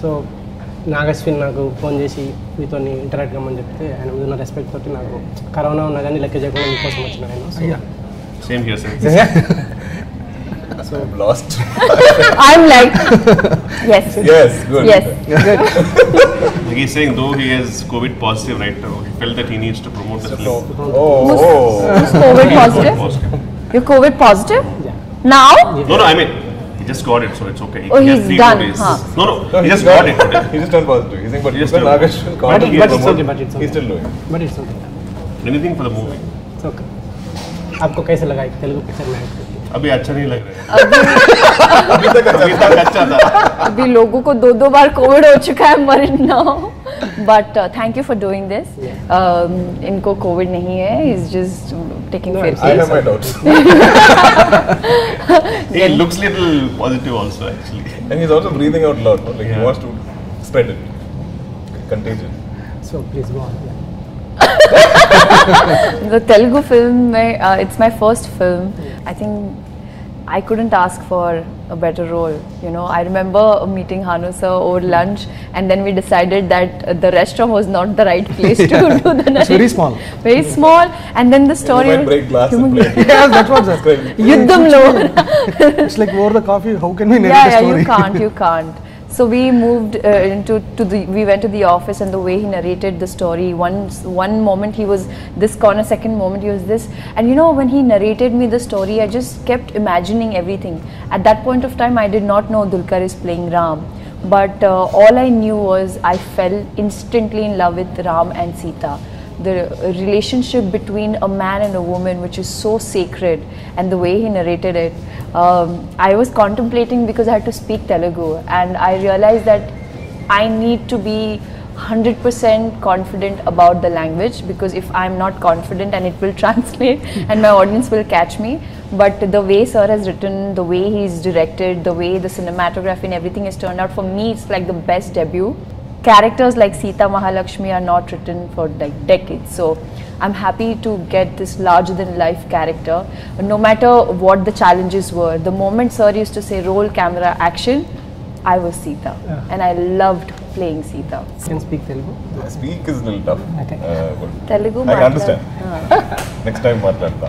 So Nag Ashwin నాకు phone చేసి మీతో ఇంటరాక్ట్ కమ్మని చెప్తే ఆయన మీద ఉన్న రెస్పెక్ట్ తోటి నాకు కరోనా ఉన్నా కానీ లెక్క చేయకుండా మీకోసం వచ్చిన ఆయన same here same So I'm lost. I'm like, yes. Yes, good. Yes, good. Like he's saying, though he is COVID positive right now, he felt that he needs to promote the film. Who's COVID positive? You're COVID positive? Yeah. Now? No, I mean, he just got it, so it's okay. Oh, He has he's 3 done, days. huh? No, he just got it today. He just turned positive. He's saying, but He just Dulquer turned Nagesh can't but it's promote. okay, but it's okay. He's still doing. But it's something. Anything for the movie. It's okay. आपको कैसे लगा Telugu picture में act करके? अभी अच्छा नहीं लग रहा है. अभी तक अच्छा था. अभी लोगों को 2 बार कोविड हो चुका है मरिन now. But thank you for doing this. इनको कोविड नहीं है. He's just taking fair I have my doubts. He looks little positive also actually. And he's also breathing out loud. Like he wants to spread it. Contagion. So please go on. The Telugu film, it's my first film. I think I couldn't ask for a better role. You know, I remember meeting Hanu sir over lunch, and then we decided that the restaurant was not the right place to do the narration. It's very small. Very small, and then the story. You might break glass and play. Yes, that's what that's great. Yuddham lo. It's like over the coffee. How can we narrate the story? You can't. So we moved we went to the office, and the way he narrated the story, one moment he was this corner, second moment he was this, and you know, when he narrated me the story, I just kept imagining everything. At that point of time, I did not know Dulquer is playing Ram, but all I knew was I fell instantly in love with Ram and Sita. The relationship between a man and a woman, which is so sacred, and the way he narrated it, I was contemplating because I had to speak Telugu, and I realized that I need to be 100% confident about the language, because if I'm not confident, and it will translate and my audience will catch me. But the way sir has written, the way he's directed, the way the cinematography and everything has turned out, for me it's like the best debut. Characters like Sita Mahalakshmi are not written for like decades, so I'm happy to get this larger than life character. No matter what the challenges were, the moment sir used to say roll camera action, I was Sita, and I loved playing Sita. Can speak Telugu? Speak is a little tough. Okay. But Telugu I can understand. Next time matladta.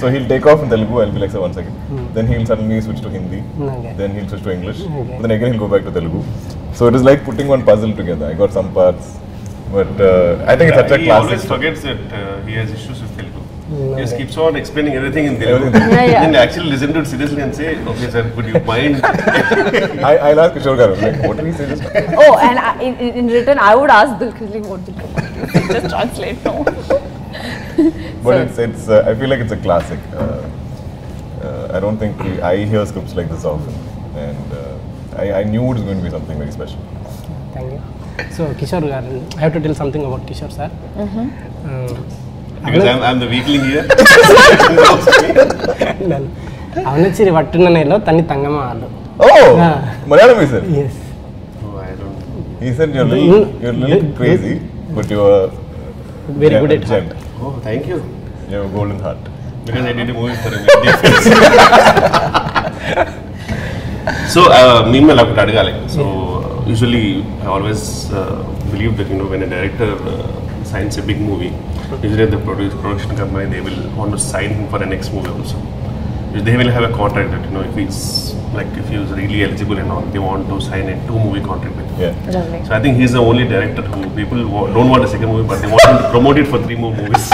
So he'll take off in Telugu. I'll be like, sir, 1 second. Then he'll suddenly switch to Hindi. Okay. Then he'll switch to English. Then again he'll go back to Telugu. So it is like putting one puzzle together. I got some parts, but I think it's such a He classic. always forgets that he has issues with Telugu. He just keeps on explaining everything in Telugu. Then actually listen to it seriously and say, okay sir, would you mind? I'll ask Kishore Garu, like, what did he say just now? Oh, and in return, I would ask Dulquer what Dulquer just translate no. But it's I feel like it's a classic. I don't think I hear scripts like this often, and I knew it was going to be something very special. Thank you. So Kishore garu, I have to tell something about Kishore sir. Because I'm the weakling here. అవనచ్చిరి వట్టున నెలలో తన్ని తంగమ ఆడు. Oh, Malayalam he said. Yes. Oh, I don't know. He said you're a little crazy, but you are Very good at gent. Oh, thank you. You have a golden heart. Because I did a movie for him. So, meanwhile, I could adgale. So, usually, I always believe that, you know, when a director signs a big movie, usually the production company, they will want to sign him for the next movie also. They will have a contract that, you know, if he is really eligible and all, they want to sign a 2-movie contract with him. Yeah. Lovely. So I think he's the only director who people don't want a second movie, but they want him to promote it for 3 more movies.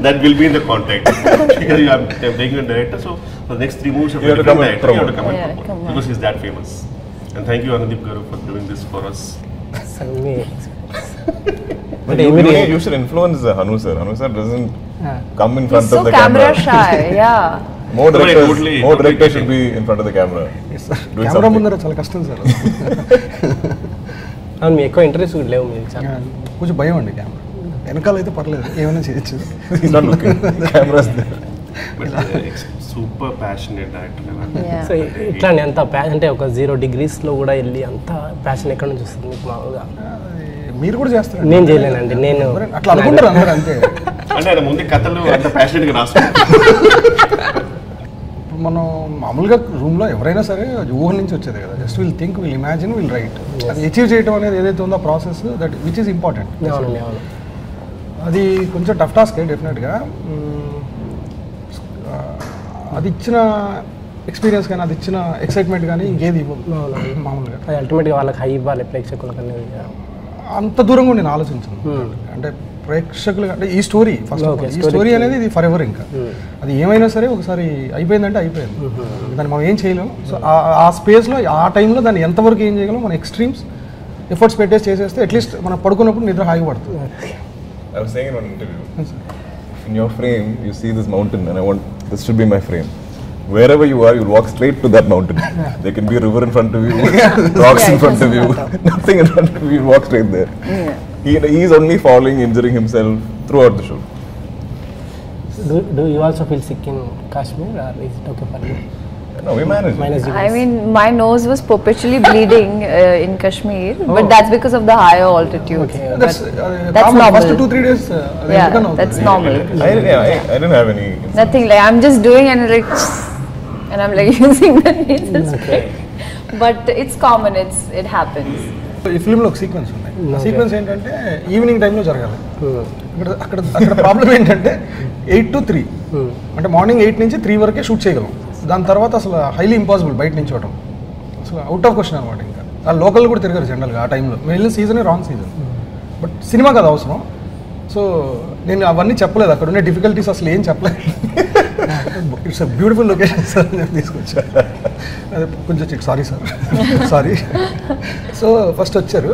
That will be in the contract. Because you are taking a director, so for the next 3 movies, You have to come and director, you have to come and Yeah, promote. come on. Because he's that famous. And thank you, Anudeep K.V, for doing this for us. But you should influence Hanu sir. Hanu sir doesn't come in front He's of so the camera camera. shy, yeah. More directors, totally directors should be in front of the camera. Yes, sir. Doing camera something. ముందర చాలా కష్టం sir. అవును మీ ఎక్కువ interest లేవు మీకు sir. కొంచెం భయం అండి కెమెరా. వెనకాల అయితే పర్లేదు, ఏమైనా చేయొచ్చు. He's not looking. The camera's there. But super passionate director. Yeah. So ఇట్లా అంత అంటే ఒక 0 degreesలో కూడా వెళ్ళి అంత ప్యాషన్ ఎక్కడ నుంచి వస్తుంది మీకు మామూలుగా? మీరు కూడా చేస్తారు. నేను చేయలేనండి. నేను అట్లా అనుకుంటారు అందరూ అంతే. అంటే ఆయన ముందు కథలు అంత ప్యాషనెట్గా రాసుకుంటారు. మనం మామూలుగా రూమ్లో ఎవరైనా సరే ఊహ నుంచి వచ్చేది కదా, just will think, will imagine, will write. అది అచీవ్ చేయడం అనేది ఏదైతే ఉందో process, that which is important. అది కొంచెం టఫ్ టాస్కే డెఫినెట్గా. అది ఇచ్చిన ఎక్స్పీరియన్స్ కానీ, అది ఇచ్చిన ఎక్సైట్మెంట్ కానీ ఇంకేది మామూలుగా అల్టిమేట్గా వాళ్ళకి హై ఇవ్వాలి ప్రేక్షకులకు అనేది అంత దూరంగా నేను ఆలోచించాను. అంటే ప్రేక్షకులు అంటే ఈ స్టోరీ ఫస్ట్ ఈ స్టోరీ అనేది ఇది ఫర్ ఎవర్. ఇంకా అది ఏమైనా సరే ఒకసారి అయిపోయిందంటే అయిపోయింది, దాన్ని మనం ఏం చేయలేము. సో ఆ స్పేస్లో ఆ టైంలో దాన్ని ఎంతవరకు ఏం చేయగలం, మన ఎక్స్ట్రీమ్స్ ఎఫర్ట్స్ పెట్టేసి చేసేస్తే అట్లీస్ట్ మనం పడుకున్నప్పుడు నిద్ర హాయిగా పడుతుంది. I was saying in one interview, in your frame, you see this mountain, and I want this should be my frame. Wherever you are, you'll walk straight to that mountain. There can be a river in front of you, rocks in front of you, nothing in front of you. You walk straight there. He is only falling, injuring himself throughout the show. Do you also feel sick in Kashmir, or is it okay for you? No, we managed. I mean, my nose was perpetually bleeding in Kashmir, but that's because of the higher altitude. Okay, That's normal. First 2-3 days. That's normal. I didn't have any. Nothing, like I'm just doing and I'm like using the nasal spray. But it's common, it happens. ఈ ఫిల్మ్లో ఒక sequence ఉన్నాయి. ఆ sequence ఏంటంటే evening టైంలో జరగాలి. అక్కడ problem ఏంటంటే 8 to 3, అంటే మార్నింగ్ 8 నుంచి 3 వరకే షూట్ చేయగలం. దాని తర్వాత అసలు హైలీ ఇంపాసిబుల్ బయట నుంచి చూడటం, అసలు అవుట్ ఆఫ్ క్వశ్చన్ అనమాట. ఇంకా ఆ లోకల్ కూడా తిరగారు జనరల్గా ఆ టైంలో. మేము వెళ్ళిన సీజనే రాంగ్ సీజన్, బట్ సినిమా కదా అవసరం. సో నేను అవన్నీ చెప్పలేదు, అక్కడ ఉండే డిఫికల్టీస్ అసలు ఏం చెప్పలేదు. It's a beautiful location sir నేను తీసుకొచ్చా. అదే కొంచెం sorry sir, sorry. So first వచ్చారు.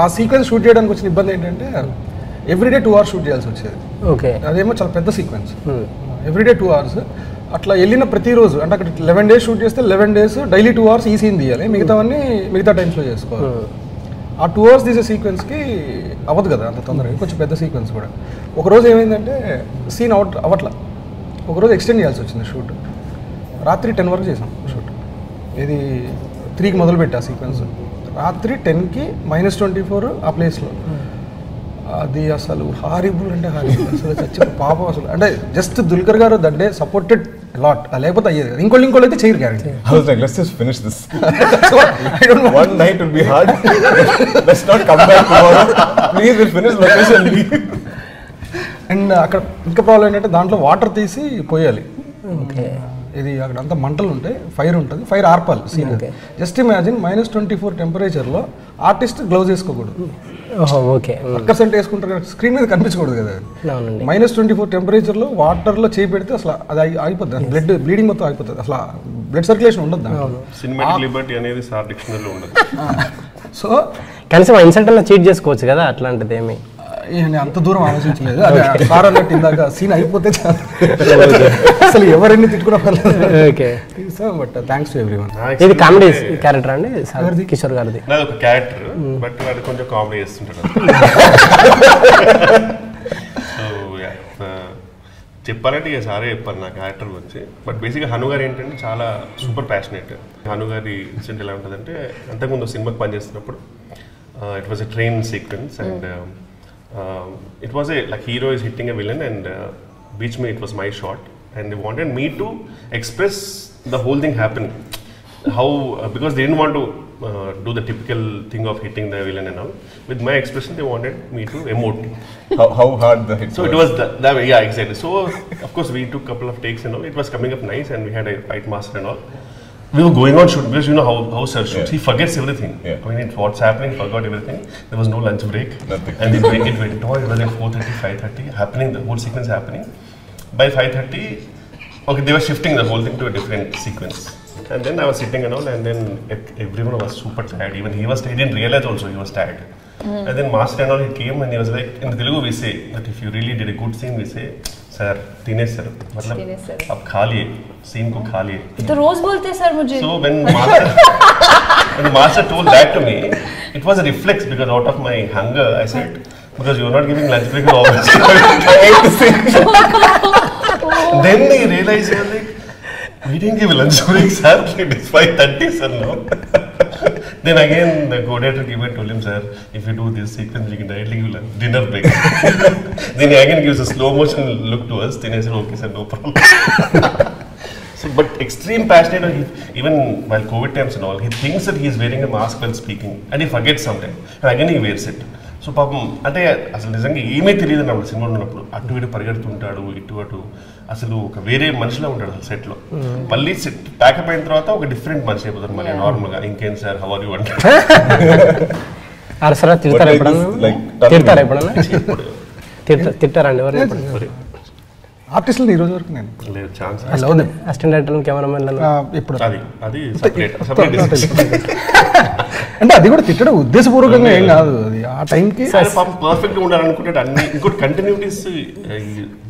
ఆ సీక్వెన్స్ షూట్ చేయడానికి వచ్చిన ఇబ్బంది ఏంటంటే ఎవ్రీడే 2 hours షూట్ చేయాల్సి వచ్చేది. ఓకే, అదేమో చాలా పెద్ద సీక్వెన్స్. Everyday 2 hours. అట్లా వెళ్ళిన ప్రతిరోజు అంటే అక్కడ 11 days షూట్ చేస్తే 11 days డైలీ 2 hours ఈ సీన్ తీయాలి, మిగతావన్నీ మిగతా టైమ్స్లో చేసుకోవాలి. ఆ 2 hours తీసే సీక్వెన్స్కి అవ్వదు కదా అంత తొందరగా, కొంచెం పెద్ద సీక్వెన్స్ కూడా. ఒకరోజు ఏమైందంటే సీన్ అవట్లా, ఒకరోజు ఎక్స్టెండ్ చేయాల్సి వచ్చింది షూట్. రాత్రి 10 వరకు చేసాం షూట్. ఇది 3కి మొదలుపెట్టా సీక్వెన్స్, రాత్రి 10కి -24 ఆ ప్లేస్లో. అది అసలు హారిబుల్ అంటే హారిబుల్, అసలు చచ్చి పాపం అసలు. అంటే జస్ట్ దుల్కర్ గారు దట్ డే సపోర్టెడ్ లాట్, లేకపోతే అయ్యేది. ఇంకోళ్ళు అయితే చేయరు guarantee. I was like, let's just finish this. One night will be hard. Let's not come back tomorrow. Please, we'll finish location. And అక్కడ ఇంకా ప్రాబ్లం ఏంటంటే దాంట్లో వాటర్ తీసి పోయాలి. ఓకే, ఇది అక్కడ అంతా మంటలు ఉంటాయి, ఫైర్ ఉంటుంది, ఫైర్ ఆర్పాలి సీన్. జస్ట్ ఇమాజిన్ -24 టెంపరేచర్లో ఆర్టిస్ట్ గ్లౌజ్ వేసుకోకూడదు. ఓకే, పర్సెంట్ వేసుకుంటారు కదా, స్క్రీన్ మీద కనిపించకూడదు కదా. -24 టెంపరేచర్లో వాటర్లో చేయి పెడితే అసలు అది అయిపోతుంది, బ్లీడింగ్ మొత్తం అయిపోతుంది, అసలు బ్లడ్ సర్క్యులేషన్ ఉండదు. సినిమాటిక్ లిబర్టీ అనేది సార్ డిక్షనరీలో ఉండదు. సో కనీసం ఇన్సల్ట్ అన్న చీట్ చేసుకోవచ్చు కదా, అట్లాంటిది ఏమి నేను అంత దూరం ఆలోచించలేదు. అదే సార్ అన్నట్టు ఇందాక సీన్ అయిపోతే అసలు ఎవరెన్ని తిట్టుకున్నా పర్లేదు. Okay, but thanks to everyone. ఇది కామెడీ క్యారెక్టర్ అండి కిషోర్ గారిది? నాది ఒక క్యారెక్టర్, బట్ వాడు కొంచెం కామెడీ చేస్తుంటాడు. సో చెప్పాలంటే ఇక సారే చెప్పాలి నా క్యారెక్టర్ గురించి. బట్ బేసిక్గా హను గారు ఏంటంటే చాలా సూపర్ ప్యాషనేట్. హను గారి ఇన్సిడెంట్ ఎలా ఉంటుందంటే, అంతకుముందు సినిమాకి పనిచేస్తున్నప్పుడు it was a train sequence and it was like hero is hitting a villain and beach me, it was my shot and they wanted me to express the whole thing happening, how because they didn't want to do the typical thing of hitting the villain and all. With my expression they wanted me to emote. How hard the hit so was. It was that way, yeah, exactly. So of course we took couple of takes and all, it was coming up nice and we had a fight master and all. We were going on shoot because you know how sir shoots. He forgets everything. I mean, it's what's happening, forgot everything. There was no lunch break. Nothing. And the break it went on. It was like 4:30, 5:30 happening. The whole sequence happening. By 5:30, okay, they were shifting the whole thing to a different sequence. And then I was sitting and all, and then everyone was super tired. Even he was tired. He didn't realize also he was tired. And then master and all, he came and he was like, in Telugu we say that if you really did a good scene, we say, sir Dinesh sir मतलब अब खा लिए scene को खा लिए तो रोज बोलते sir मुझे. So when the master told that to me, it was a reflex because out of my hunger I said, because you are not giving lunch break, obviously I ate the same. Then I realized, I was like, we didn't give lunch break sir, it is 5:30 sir now. Then again the co-director came and told him, sir, if you do this sequence you can directly give dinner break. Then he again gives a slow motion look to us. Then I said, okay sir, no problem. So, but extreme passionate, even while COVID times and all, he thinks that he is wearing a mask while speaking, and he forgets something, and again he wears it. So పాపం అంటే అసలు నిజంగా ఏమీ తెలియదు అన్నప్పుడు cinema ఉన్నప్పుడు అటు ఇటు పరిగెడుతుంటాడు, ఇటు అటు అసలు ఒక వేరే మనిషిలో ఉంటాడు అసలు సెట్లో. మళ్ళీ సెట్ ప్యాకప్ అయిన తర్వాత ఒక డిఫరెంట్ మనిషి అయిపోతారు మళ్ళీ నార్మల్గా. ఇంకేం సార్ హౌ ఆర్ యు అంటే తిట్టారండి ఎవరు ఆర్టిస్టులు ఈ రోజు వరకు నేను లేదు ఛాన్స్. అసిస్టెంట్ డైరెక్టర్ కెమెరామెన్ ఇప్పుడు అది సెపరేట్ అంటే అది కూడా తిట్టడం ఉద్దేశపూర్వకంగా ఏం కాదు, అది ఆ టైంకి పాపం పర్ఫెక్ట్ గా ఉండాలనుకుంటాడు. అన్ని ఇంకోటి కంటిన్యూటీస్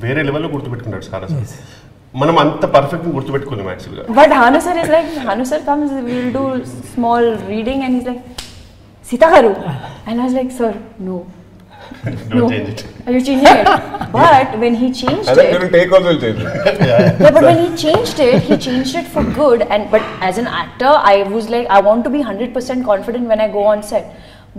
వేరే లెవెల్లో గుర్తుపెట్టుకుంటాడు సార్. అసలు మనం అంత పర్ఫెక్ట్ గా గుర్తుపెట్టుకోలేము యాక్చువల్గా. But Hanu sir is like, Hanu sir comes, we'll do small reading and he's like, Sita garu. And I was like, sir, no. Don't change it. Are you changing it? But when he changed it, during take also will change it. yeah, but when he changed it for good. And but as an actor, I was like, I want to be 100% confident when I go on set.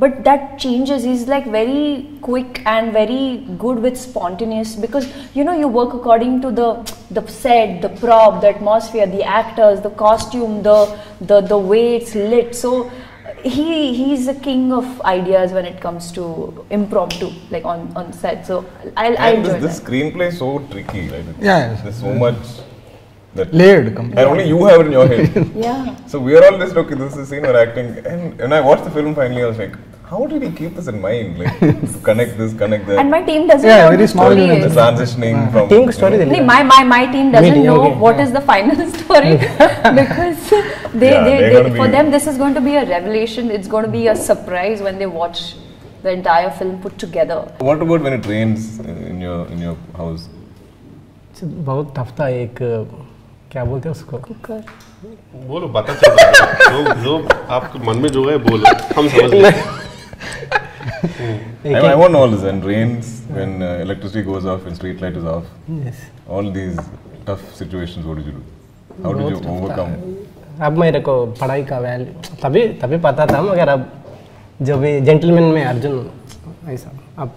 But that changes. He's like very quick and very good with spontaneous, because you know, you work according to the set, the prop, the atmosphere, the actors, the costume, the way it's lit. So he's a king of ideas when it comes to impromptu, like on set. So I enjoy this screenplay is so tricky, right? Yeah. There's so much that layered and only you have it in your head. Yeah. So we are all just okay, this is scene or acting, and when I watched the film finally I was like, how did he keep this in mind, like to connect this, connect that? And my team doesn't know very the small story unit. The is. transitioning from team story My team doesn't know what is the final story because they for them this is going to be a revelation. It's going to be a surprise when they watch the entire film put together. What about when it rains in your house? बहुत tough था. एक क्या बोलते हैं उसको, Cooker. बोलो बता चल जो आपके मन में जो है बोलो, हम समझ लेंगे. I want all this, when rains, when electricity goes off, when street light is off. yes. All these tough situations, what did you do? How did you overcome? अब मेरे को पढ़ाई का वैल्यू तभी पता था, मगर अब जब भी जेंटलमैन में अर्जुन ऐसा अब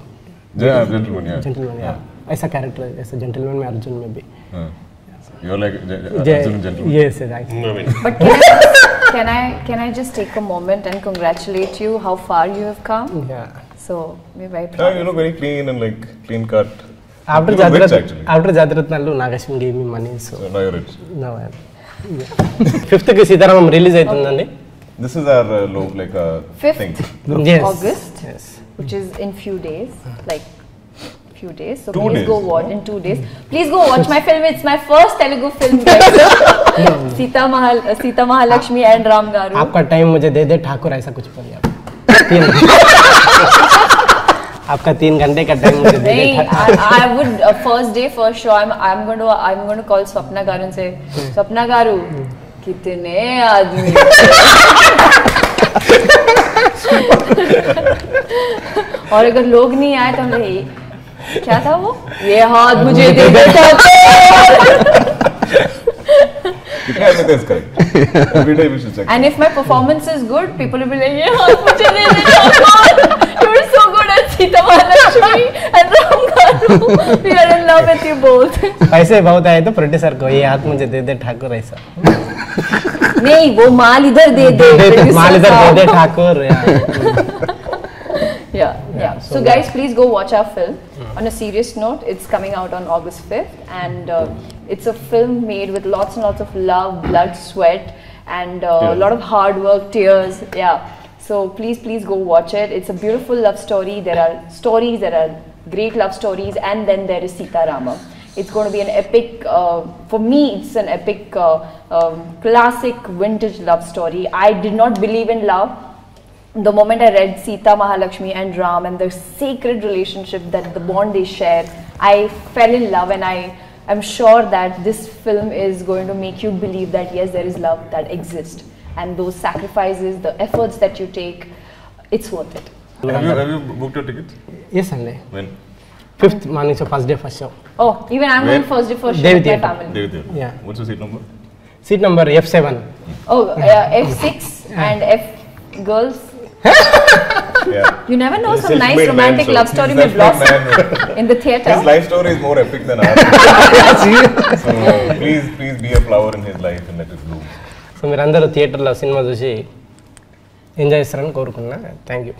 Yeah, gentleman, yeah. जेंटलमैन ऐसा कैरेक्टर है, ऐसा जेंटलमैन में अर्जुन में भी You're like Arjun gentleman. yes. I mean, But can I just take a moment and congratulate you how far you have come? yeah. So we're very Yeah, proud. you look very clean and like clean cut. after You look rich actually. Jatiratnalu Nagashin gave me money, so So now you're rich. now I am 5th కి Sitaramam release అవుతుందండి. This is our like 5th thing. yes. August, yes. which is in few days, like few days. So 2 please days. go watch in 2 days. Please go watch my film. It's my first Telugu film, guys. Sita Mahalakshmi and Ram Garu. आपका time मुझे दे दे ठाकुर, ऐसा कुछ बोलिए आप. आपका 3 घंटे का time मुझे दे दे नहीं, Thakur. I would first day first show. I'm going to call Swapna Garu and say, Swapna Garu, कितने आदमी. और अगर लोग नहीं आए तो हम क्या था वो, ये हाथ मुझे दे दे Thakur. That's correct. Every day we should check. And if my performance is good, people will be like, ये हाथ मुझे दे दे Thakur. You were so good at Sita Mahalakshmi and Ram Garu. We are in love with you both. पैसे बहुत आए तो producer को ये हाथ मुझे दे दे ठाकुर ऐसा. नहीं, वो माल इधर दे दे. माल इधर दे दे Thakur. Yeah. So guys, please go watch our film. On a serious note, it's coming out on August 5th, and it's a film made with lots and lots of love, blood, sweat, and a lot of hard work, tears. Yeah. So please go watch it. It's a beautiful love story. There are great love stories, and then there is SitaRamam. It's going to be an epic, for me it's an epic, classic vintage love story. I did not believe in love. The moment I read Sita Mahalakshmi and Ram and the sacred relationship, that the bond they share, I fell in love, and I am sure that this film is going to make you believe that yes, there is love that exists, and those sacrifices, the efforts that you take, it's worth it. Have you booked your tickets? yes Sunday When? 5th morning, so first day first show. Oh, even I'm Where? going first day first show Devi with my Theatre. family. David. Yeah. What's your seat number? seat number F7. Oh, F6 and F girls. Yeah. You never know, He's some nice self-made man, romantic so love story He's may self-made blossom man. in the theatre. His life story is more epic than ours. So please be a flower in his life and let it bloom. So మీరందరూ థియేటర్లో cinema చూసి enjoy చేస్తారని కోరుకున్నా. Thank you.